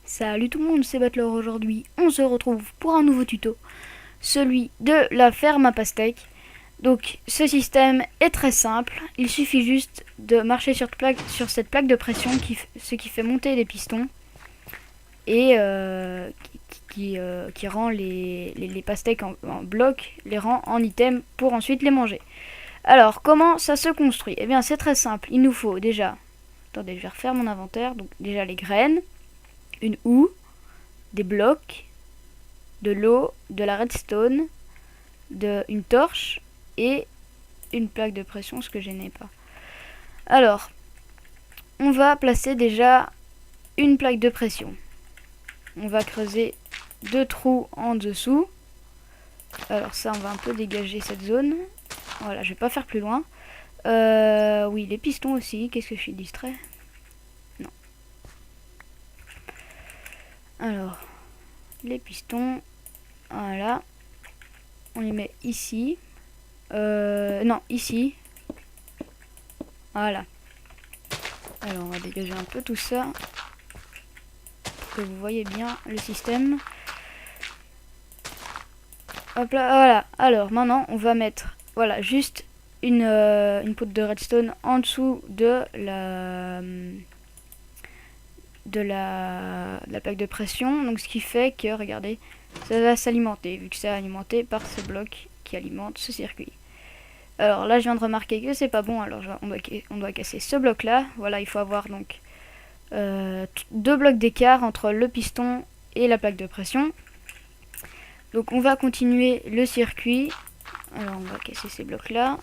Salut tout le monde, c'est Battler. Aujourd'hui, on se retrouve pour un nouveau tuto, celui de la ferme à pastèques. Donc, ce système est très simple, il suffit juste de marcher sur cette plaque de pression, ce qui fait monter les pistons et qui rend les pastèques en bloc, les rend en items pour ensuite les manger. Alors, comment ça se construit? Eh bien, c'est très simple, il nous faut déjà, attendez, je vais refaire mon inventaire, donc déjà les graines, une houe, des blocs, de l'eau, de la redstone, une torche et une plaque de pression, ce que je n'ai pas. Alors, on va placer déjà une plaque de pression. On va creuser 2 trous en dessous. Alors ça, on va un peu dégager cette zone. Voilà, je vais pas faire plus loin. Oui, les pistons aussi. Qu'est-ce que je suis distrait? Non. Alors, les pistons, voilà, on les met ici, non, ici, voilà. Alors, on va dégager un peu tout ça, pour que vous voyez bien le système. Hop là, voilà. Alors, maintenant, on va mettre, voilà, juste une poutre de redstone en dessous de la plaque de pression, donc ce qui fait que, regardez, ça va s'alimenter, vu que c'est alimenté par ce bloc qui alimente ce circuit. Alors là, je viens de remarquer que c'est pas bon, alors on doit casser ce bloc là. Voilà, il faut avoir donc 2 blocs d'écart entre le piston et la plaque de pression. Donc on va continuer le circuit. Alors on va casser ces blocs là,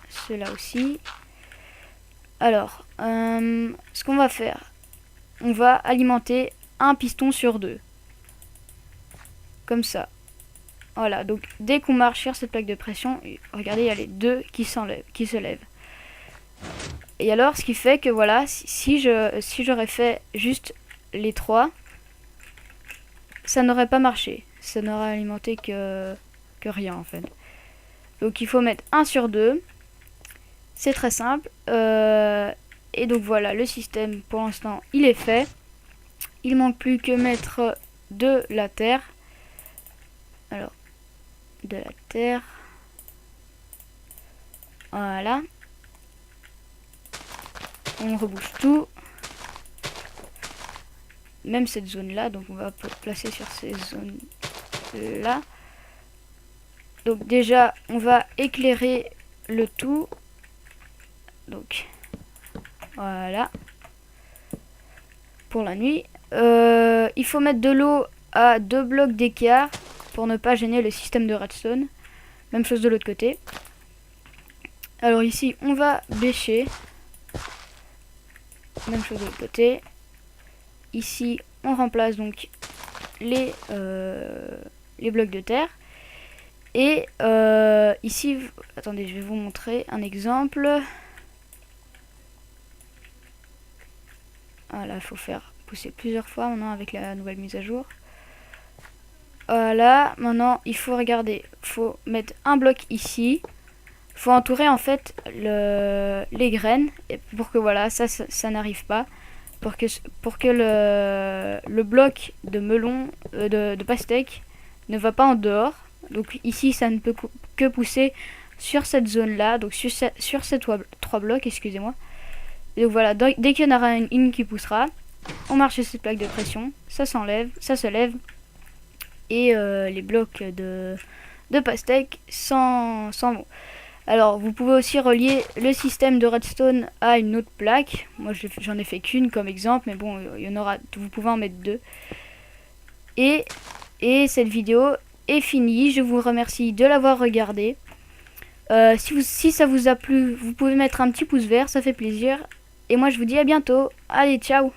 ceux-là aussi. Alors, ce qu'on va faire, on va alimenter un piston sur 2. Comme ça. Voilà, donc dès qu'on marche sur cette plaque de pression, regardez, il y a les 2 qui se lèvent. Et alors, ce qui fait que voilà, si j'aurais fait juste les 3, ça n'aurait pas marché. Ça n'aurait alimenté que rien en fait. Donc il faut mettre 1 sur 2. C'est très simple. Et donc voilà, le système pour l'instant il est fait. Il manque plus que mettre de la terre. Alors, de la terre. Voilà. On rebouche tout. Même cette zone là, donc on va placer sur ces zones là. Donc déjà, on va éclairer le tout. Donc, voilà. Pour la nuit. Il faut mettre de l'eau à 2 blocs d'écart pour ne pas gêner le système de redstone. Même chose de l'autre côté. Alors ici, on va bêcher. Même chose de l'autre côté. Ici, on remplace donc les blocs de terre. Et ici, attendez, je vais vous montrer un exemple. Voilà, il faut faire pousser plusieurs fois maintenant avec la nouvelle mise à jour. Voilà, maintenant il faut regarder, il faut mettre un bloc ici. Il faut entourer en fait les graines pour que voilà, ça n'arrive pas. Pour que le bloc de melon, de pastèque ne va pas en dehors. Donc ici ça ne peut que pousser sur cette zone là, donc sur ces 3 blocs, excusez-moi. Donc voilà, dès qu'il y en aura une qui poussera, on marche sur cette plaque de pression, ça s'enlève, ça se lève, et les blocs de pastèque s'en vont. Alors vous pouvez aussi relier le système de redstone à une autre plaque. Moi j'en ai fait qu'une comme exemple, mais bon, il y en aura, vous pouvez en mettre 2. Et cette vidéo est finie, je vous remercie de l'avoir regardée. Si ça vous a plu, vous pouvez mettre un petit pouce vert, ça fait plaisir. Et moi je vous dis à bientôt. Allez, ciao!